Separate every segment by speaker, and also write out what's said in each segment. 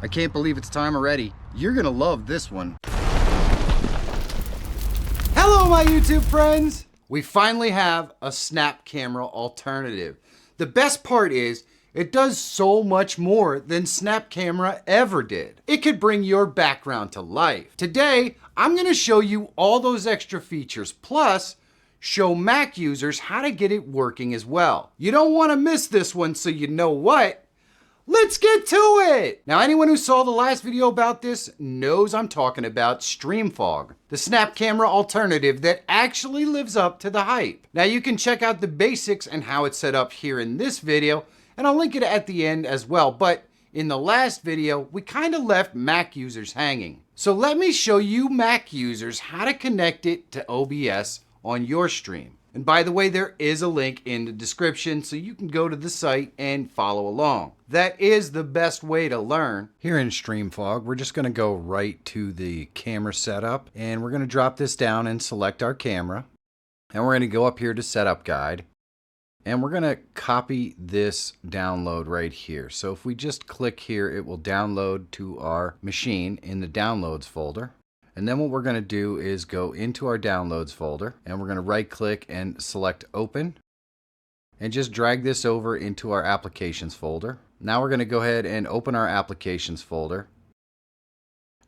Speaker 1: I can't believe it's time already. You're gonna love this one. Hello, my YouTube friends! We finally have a snap camera alternative. The best part is, it does so much more than Snap Camera ever did. It could bring your background to life. Today, I'm gonna show you all those extra features, plus show Mac users how to get it working as well. You don't wanna miss this one, so you know what? Let's get to it! Now, anyone who saw the last video about this knows I'm talking about Streamfog, the Snap Camera alternative that actually lives up to the hype. Now, you can check out the basics and how it's set up here in this video, and I'll link it at the end as well, but in the last video, we kind of left Mac users hanging. So let me show you Mac users how to connect it to OBS on your stream. And by the way, there is a link in the description so you can go to the site and follow along. That is the best way to learn. Here in Streamfog, we're just gonna go right to the camera setup, and we're gonna drop this down and select our camera. And we're gonna go up here to Setup Guide. And we're gonna copy this download right here. So if we just click here, it will download to our machine in the Downloads folder. And then what we're gonna do is go into our Downloads folder, and we're gonna right click and select Open, and just drag this over into our Applications folder. Now we're gonna go ahead and open our Applications folder,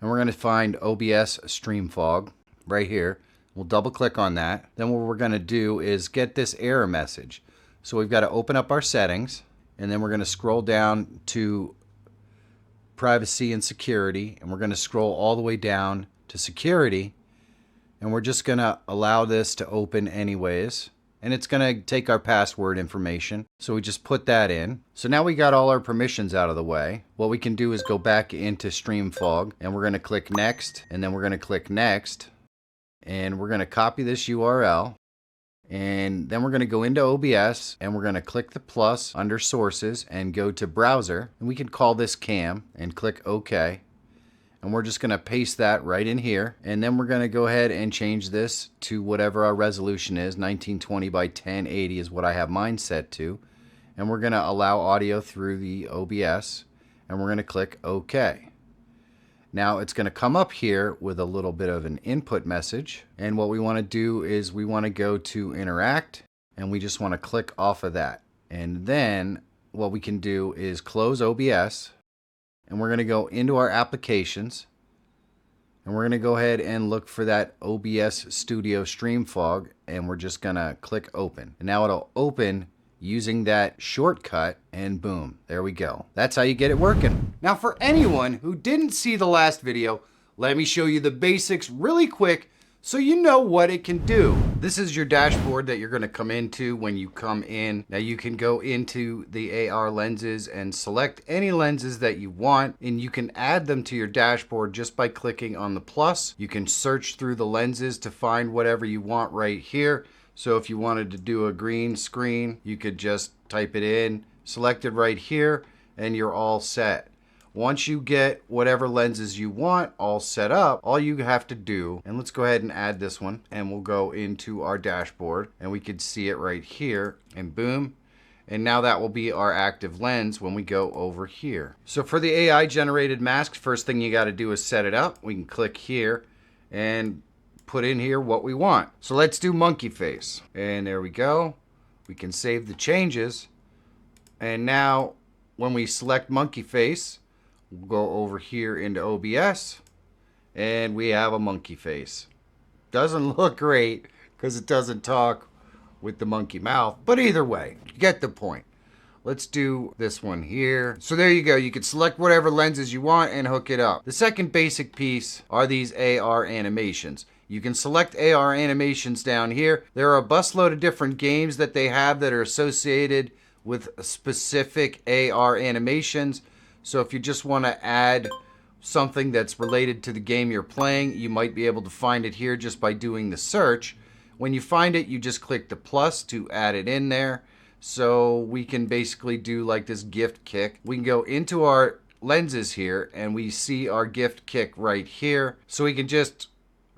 Speaker 1: and we're gonna find OBS Streamfog right here. We'll double click on that. Then what we're gonna do is get this error message. So we've got to open up our settings, and then we're going to scroll down to privacy and security, and we're going to scroll all the way down to security, and we're just going to allow this to open anyways, and it's going to take our password information, so we just put that in. So now we got all our permissions out of the way. What we can do is go back into Streamfog, and we're going to click next, and then we're going to click next, and we're going to copy this URL. And then we're going to go into OBS, and we're going to click the plus under sources and go to browser, and we can call this cam and click OK. And we're just going to paste that right in here, and then we're going to go ahead and change this to whatever our resolution is. 1920 by 1080 is what I have mine set to, and we're going to allow audio through the OBS, and we're going to click OK. Now it's going to come up here with a little bit of an input message, and what we want to do is we want to go to interact, and we just want to click off of that. And then what we can do is close OBS, and we're going to go into our applications, and we're going to go ahead and look for that OBS Studio Streamfog, and we're just going to click open. And now it'll open using that shortcut, and boom, there we go. That's how you get it working. Now, for anyone who didn't see the last video, let me show you the basics really quick so you know what it can do. This is your dashboard that you're gonna come into when you come in. Now you can go into the AR lenses and select any lenses that you want, and you can add them to your dashboard just by clicking on the plus. You can search through the lenses to find whatever you want right here. So if you wanted to do a green screen, you could just type it in, select it right here, and you're all set. Once you get whatever lenses you want all set up, all you have to do, and let's go ahead and add this one, and we'll go into our dashboard, and we could see it right here, and boom. And now that will be our active lens when we go over here. So for the AI generated mask, first thing you got to do is set it up. We can click here and put in here what we want. So let's do monkey face, and there we go. We can save the changes, and now when we select monkey face, we'll go over here into OBS, and we have a monkey face. Doesn't look great because it doesn't talk with the monkey mouth, but either way, you get the point. Let's do this one here. So there you go. You can select whatever lenses you want and hook it up. The second basic piece are these AR animations. You can select AR animations down here. There are a busload of different games that they have that are associated with specific AR animations. So if you just want to add something that's related to the game you're playing, you might be able to find it here just by doing the search. When you find it, you just click the plus to add it in there. So we can basically do like this gift kick. We can go into our lenses here, and we see our gift kick right here. So we can just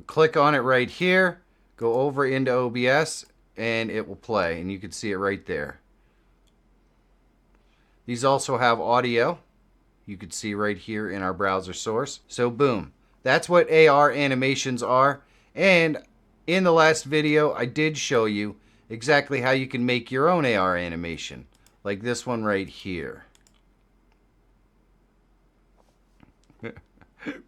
Speaker 1: click on it right here, go over into OBS, and it will play, and you can see it right there. These also have audio. You could see right here in our browser source. So boom, that's what AR animations are. And in the last video, I did show you exactly how you can make your own AR animation, like this one right here.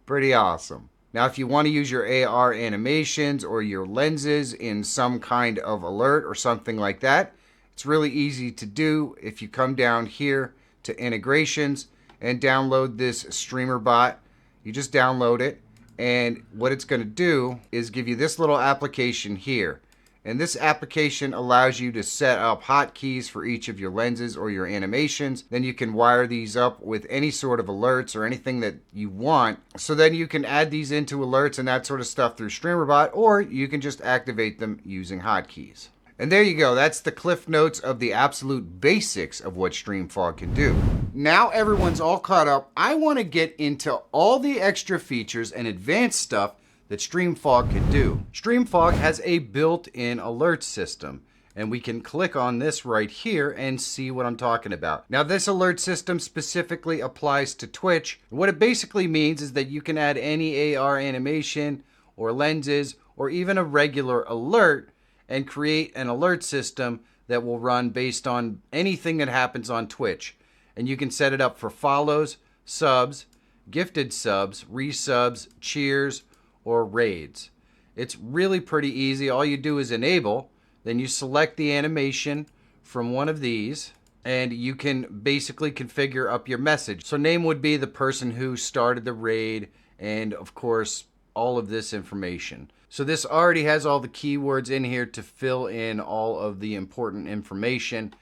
Speaker 1: Pretty awesome. Now, if you want to use your AR animations or your lenses in some kind of alert or something like that, it's really easy to do. If you come down here to integrations and download this streamer bot, you just download it, and what it's going to do is give you this little application here. And this application allows you to set up hotkeys for each of your lenses or your animations. Then you can wire these up with any sort of alerts or anything that you want. So then you can add these into alerts and that sort of stuff through StreamerBot, or you can just activate them using hotkeys. And there you go. That's the cliff notes of the absolute basics of what Streamfog can do. Now everyone's all caught up. I want to get into all the extra features and advanced stuff that Streamfog can do. Streamfog has a built-in alert system, and we can click on this right here and see what I'm talking about. Now, this alert system specifically applies to Twitch. What it basically means is that you can add any AR animation or lenses or even a regular alert and create an alert system that will run based on anything that happens on Twitch. And you can set it up for follows, subs, gifted subs, resubs, cheers, or raids. It's really pretty easy. All you do is enable, then you select the animation from one of these, and you can basically configure up your message. So name would be the person who started the raid, and of course all of this information. So this already has all the keywords in here to fill in all of the important information,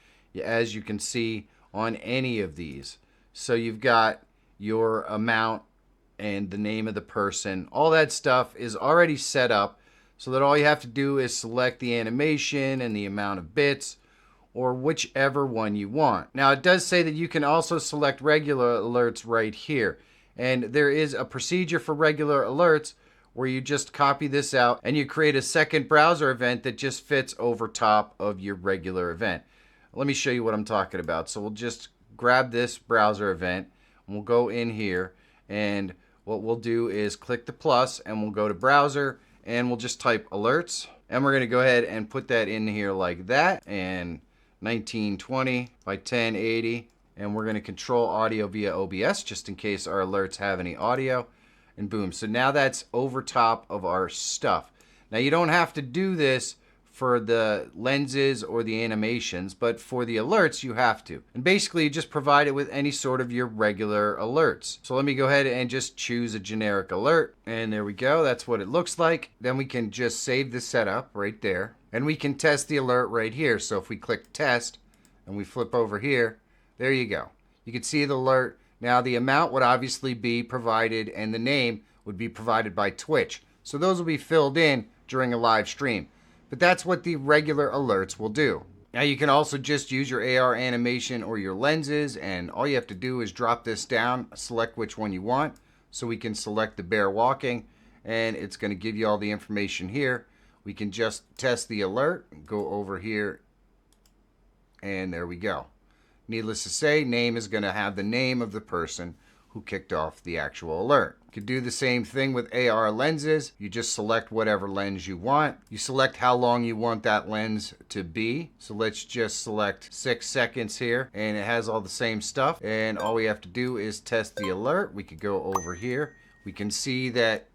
Speaker 1: as you can see on any of these. So you've got your amount and the name of the person. All that stuff is already set up so that all you have to do is select the animation and the amount of bits, or whichever one you want. Now, it does say that you can also select regular alerts right here. And there is a procedure for regular alerts where you just copy this out and you create a second browser event that just fits over top of your regular event. Let me show you what I'm talking about. So we'll just grab this browser event and we'll go in here, and what we'll do is click the plus and we'll go to browser and we'll just type alerts, and we're going to go ahead and put that in here like that, and 1920 by 1080, and we're going to control audio via OBS just in case our alerts have any audio, and boom. So now that's over top of our stuff. Now you don't have to do this for the lenses or the animations, but for the alerts you have to. And basically you just provide it with any sort of your regular alerts. So let me go ahead and just choose a generic alert, and there we go. That's what it looks like. Then we can just save the setup right there, and we can test the alert right here. So if we click test and we flip over here, there you go. You can see the alert. Now the amount would obviously be provided and the name would be provided by Twitch. So those will be filled in during a live stream. But that's what the regular alerts will do. Now you can also just use your AR animation or your lenses, and all you have to do is drop this down, select which one you want. So we can select the bear walking, and it's going to give you all the information here. We can just test the alert, go over here, and there we go. Needless to say, name is going to have the name of the person who kicked off the actual alert. You could do the same thing with AR lenses. You just select whatever lens you want. You select how long you want that lens to be. So let's just select 6 seconds here, and it has all the same stuff. And all we have to do is test the alert. We could go over here. We can see that,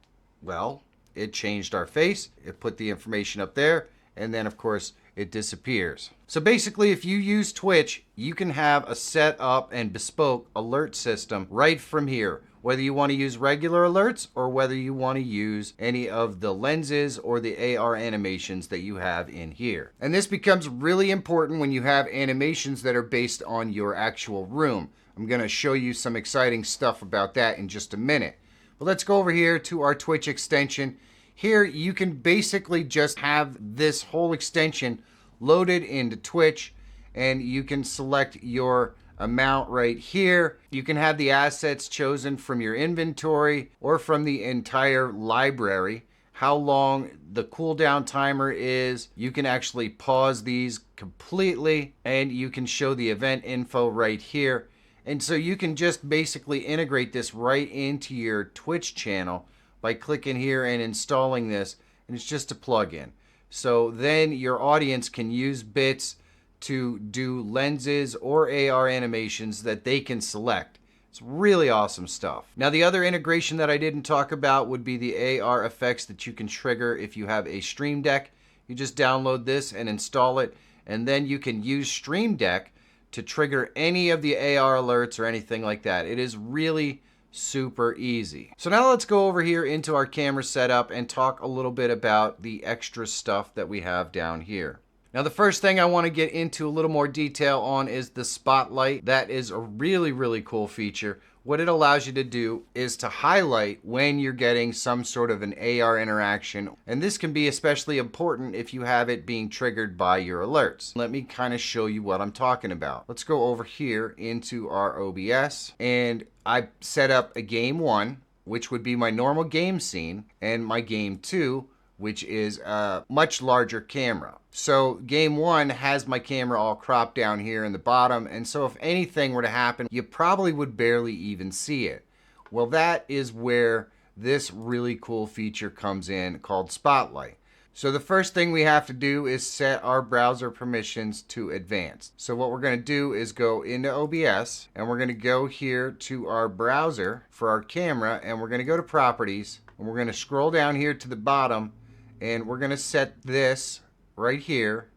Speaker 1: well, it changed our face. It put the information up there, and then of course it disappears. So basically, if you use Twitch, you can have a set up and bespoke alert system right from here, whether you want to use regular alerts or whether you want to use any of the lenses or the AR animations that you have in here. And this becomes really important when you have animations that are based on your actual room. I'm going to show you some exciting stuff about that in just a minute. But let's go over here to our Twitch extension. Here you can basically just have this whole extension loaded into Twitch, and you can select your amount right here. You can have the assets chosen from your inventory or from the entire library. How long the cooldown timer is. You can actually pause these completely, and you can show the event info right here. And so you can just basically integrate this right into your Twitch channel by clicking here and installing this, and it's just a plugin. So then your audience can use bits to do lenses or AR animations that they can select. It's really awesome stuff. Now, the other integration that I didn't talk about would be the AR effects that you can trigger if you have a Stream Deck. You just download this and install it, and then you can use Stream Deck to trigger any of the AR alerts or anything like that. It is really super easy. So now let's go over here into our camera setup and talk a little bit about the extra stuff that we have down here. Now, the first thing I want to get into a little more detail on is the spotlight. That is a really, really cool feature. What it allows you to do is to highlight when you're getting some sort of an AR interaction. And this can be especially important if you have it being triggered by your alerts. Let me kind of show you what I'm talking about. Let's go over here into our OBS, and I set up a game 1, which would be my normal game scene, and my game 2, which is a much larger camera. So game 1 has my camera all cropped down here in the bottom, and so if anything were to happen, you probably would barely even see it. Well, that is where this really cool feature comes in called Spotlight. So the first thing we have to do is set our browser permissions to advanced. So what we're going to do is go into OBS, and we're going to go here to our browser for our camera, and we're going to go to properties, and we're going to scroll down here to the bottom, and we're going to set this right here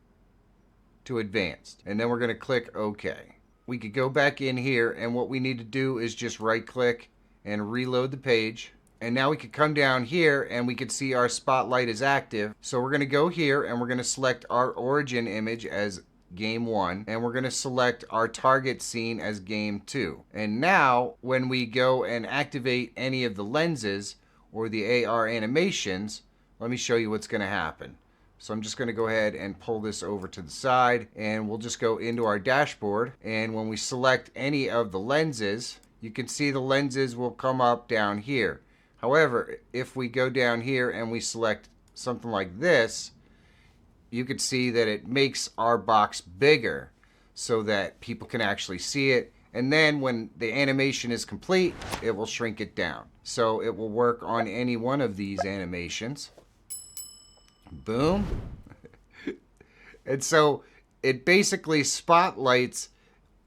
Speaker 1: to advanced, and then we're going to click OK. We could go back in here, and what we need to do is just right click and reload the page, and now we could come down here and we could see our spotlight is active. So we're going to go here and we're going to select our origin image as game 1, and we're going to select our target scene as game 2. And now when we go and activate any of the lenses or the AR animations, let me show you what's going to happen. So I'm just going to go ahead and pull this over to the side, and we'll just go into our dashboard. And when we select any of the lenses, you can see the lenses will come up down here. However, if we go down here and we select something like this, you can see that it makes our box bigger so that people can actually see it. And then when the animation is complete, it will shrink it down. So it will work on any one of these animations. Boom. And so it basically spotlights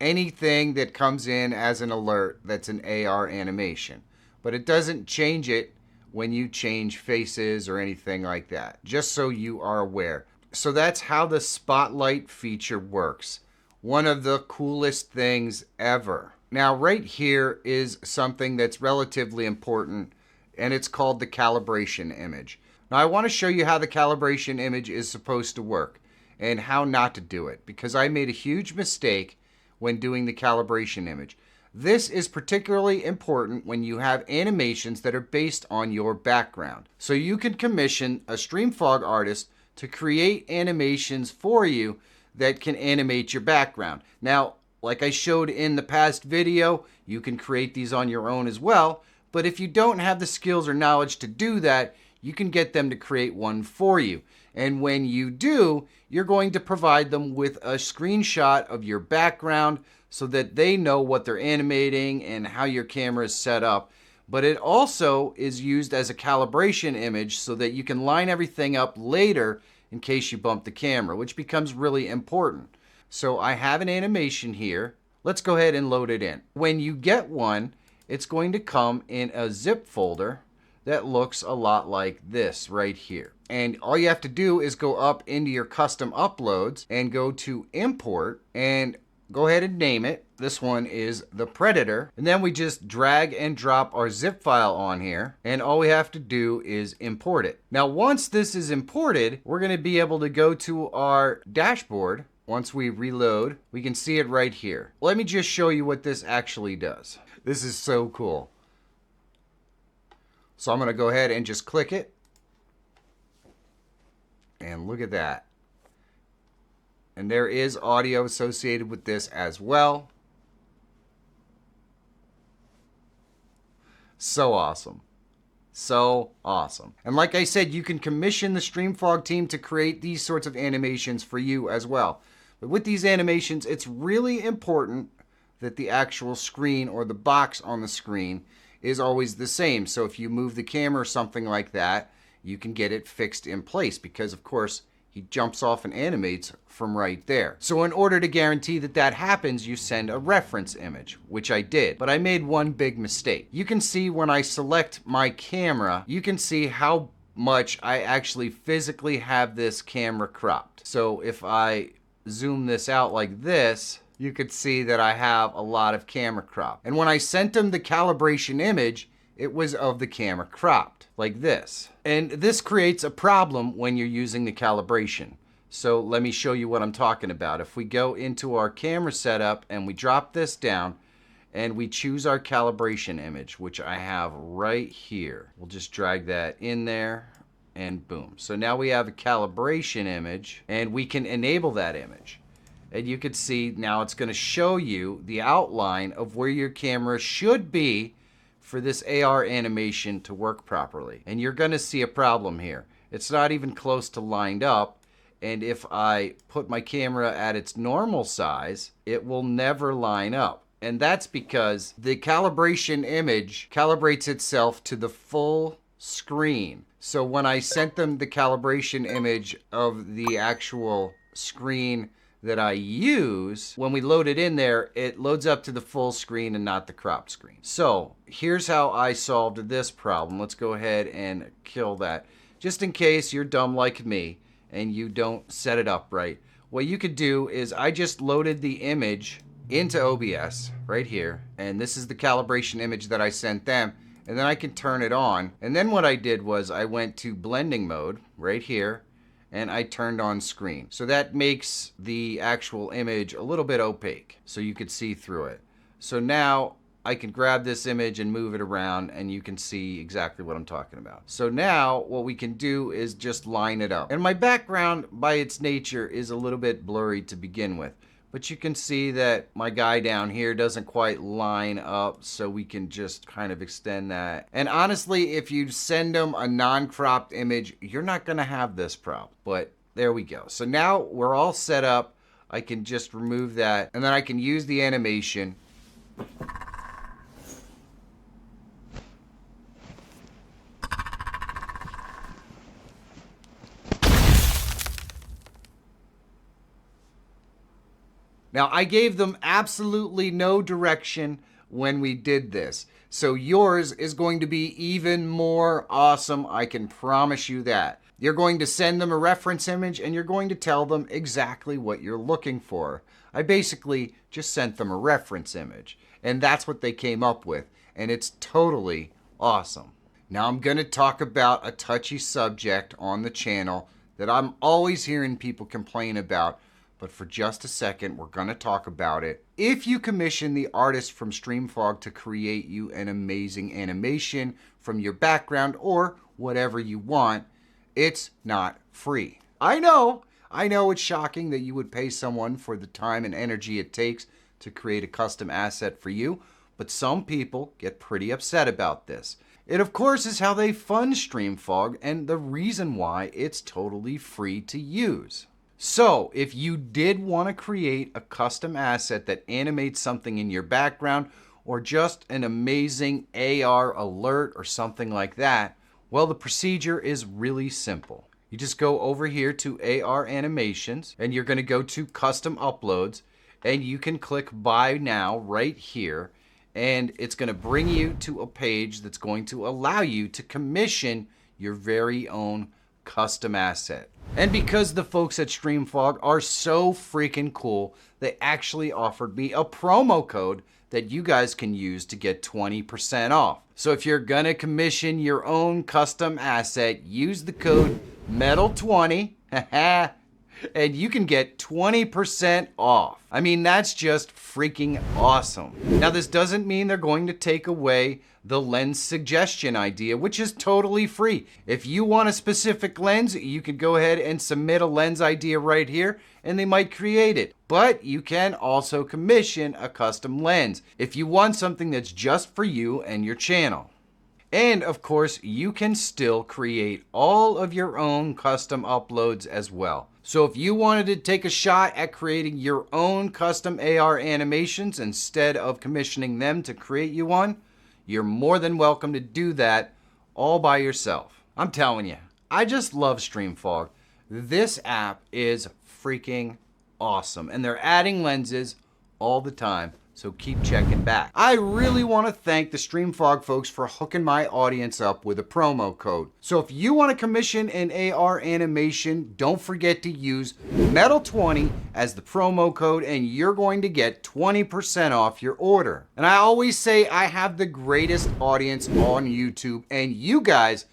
Speaker 1: anything that comes in as an alert that's an AR animation. But it doesn't change it when you change faces or anything like that, just so you are aware. So that's how the spotlight feature works. One of the coolest things ever. Now right here is something that's relatively important, and it's called the calibration image. Now I want to show you how the calibration image is supposed to work and how not to do it, because I made a huge mistake when doing the calibration image. This is particularly important when you have animations that are based on your background. So you can commission a Streamfog artist to create animations for you that can animate your background. Now, like I showed in the past video, you can create these on your own as well, but if you don't have the skills or knowledge to do that, you can get them to create one for you. And when you do, you're going to provide them with a screenshot of your background so that they know what they're animating and how your camera is set up. But it also is used as a calibration image so that you can line everything up later in case you bump the camera, which becomes really important. So I have an animation here. Let's go ahead and load it in. When you get one, it's going to come in a zip folder that looks a lot like this right here. And all you have to do is go up into your custom uploads and go to import and go ahead and name it. This one is the Predator. And then we just drag and drop our zip file on here, and all we have to do is import it. Now once this is imported, we're going to be able to go to our dashboard. Once we reload, we can see it right here. Let me just show you what this actually does. This is so cool. So I'm going to go ahead and just click it. And look at that. And there is audio associated with this as well. So awesome. So awesome. And like I said, you can commission the Streamfog team to create these sorts of animations for you as well. But with these animations, it's really important that the actual screen or the box on the screen is always the same. So if you move the camera or something like that, you can get it fixed in place because, of course, he jumps off and animates from right there. So in order to guarantee that that happens, you send a reference image, which I did. But I made one big mistake. You can see when I select my camera, you can see how much I actually physically have this camera cropped. So if I zoom this out like this, you could see that I have a lot of camera crop. And when I sent him the calibration image, it was of the camera cropped like this. And this creates a problem when you're using the calibration. So let me show you what I'm talking about. If we go into our camera setup and we drop this down and we choose our calibration image, which I have right here. We'll just drag that in there and boom. So now we have a calibration image and we can enable that image. And you can see now it's going to show you the outline of where your camera should be for this AR animation to work properly. And you're going to see a problem here. It's not even close to lined up. And if I put my camera at its normal size, it will never line up. And that's because the calibration image calibrates itself to the full screen. So when I sent them the calibration image of the actual screen that I use, when we load it in there, it loads up to the full screen and not the cropped screen. So here's how I solved this problem. Let's go ahead and kill that. Just in case you're dumb like me and you don't set it up right, what you could do is I just loaded the image into OBS right here, and this is the calibration image that I sent them, and then I can turn it on. And then what I did was I went to blending mode right here, and I turned on screen. So that makes the actual image a little bit opaque so you could see through it. So now I can grab this image and move it around and you can see exactly what I'm talking about. So now what we can do is just line it up. And my background by its nature is a little bit blurry to begin with, but you can see that my guy down here doesn't quite line up, so we can just kind of extend that. And honestly, if you send them a non-cropped image, you're not gonna have this problem, but there we go. So now we're all set up. I can just remove that, and then I can use the animation. Now, I gave them absolutely no direction when we did this. So yours is going to be even more awesome. I can promise you that. You're going to send them a reference image and you're going to tell them exactly what you're looking for. I basically just sent them a reference image and that's what they came up with. And it's totally awesome. Now I'm going to talk about a touchy subject on the channel that I'm always hearing people complain about. But for just a second, we're going to talk about it. If you commission the artist from Streamfog to create you an amazing animation from your background or whatever you want, it's not free. I know it's shocking that you would pay someone for the time and energy it takes to create a custom asset for you, but some people get pretty upset about this. It, of course, is how they fund Streamfog and the reason why it's totally free to use. So, if you did want to create a custom asset that animates something in your background or just an amazing AR alert or something like that, well, the procedure is really simple. You just go over here to AR animations and you're going to go to custom uploads and you can click buy now right here and it's going to bring you to a page that's going to allow you to commission your very own custom asset. And because the folks at Streamfog are so freaking cool, they actually offered me a promo code that you guys can use to get 20% off. So if you're gonna commission your own custom asset, use the code METAL20 and you can get 20% off. I mean, that's just freaking awesome. Now, this doesn't mean they're going to take away the lens suggestion idea, which is totally free. If you want a specific lens, you can go ahead and submit a lens idea right here and they might create it. But you can also commission a custom lens if you want something that's just for you and your channel. And of course, you can still create all of your own custom uploads as well. So if you wanted to take a shot at creating your own custom AR animations instead of commissioning them to create you one, you're more than welcome to do that all by yourself. I'm telling you, I just love Streamfog. This app is freaking awesome, and they're adding lenses all the time, so keep checking back. I really want to thank the Streamfog folks for hooking my audience up with a promo code. So if you want to commission an AR animation, don't forget to use Metal20 as the promo code, and you're going to get 20% off your order. And I always say I have the greatest audience on YouTube, and you guys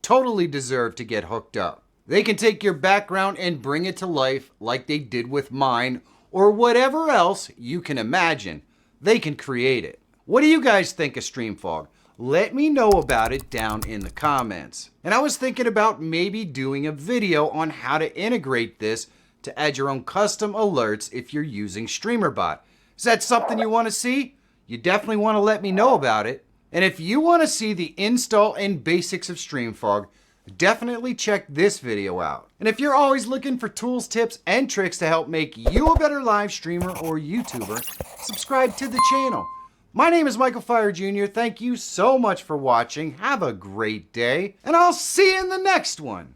Speaker 1: totally deserve to get hooked up. They can take your background and bring it to life like they did with mine, or whatever else you can imagine. They can create it. What do you guys think of Streamfog? Let me know about it down in the comments. And I was thinking about maybe doing a video on how to integrate this to add your own custom alerts if you're using StreamerBot. Is that something you want to see? You definitely want to let me know about it. And if you want to see the install and basics of Streamfog, definitely check this video out. And if you're always looking for tools, tips, and tricks to help make you a better live streamer or YouTuber, subscribe to the channel. My name is Michael Feyrer Jr. Thank you so much for watching. Have a great day, and I'll see you in the next one.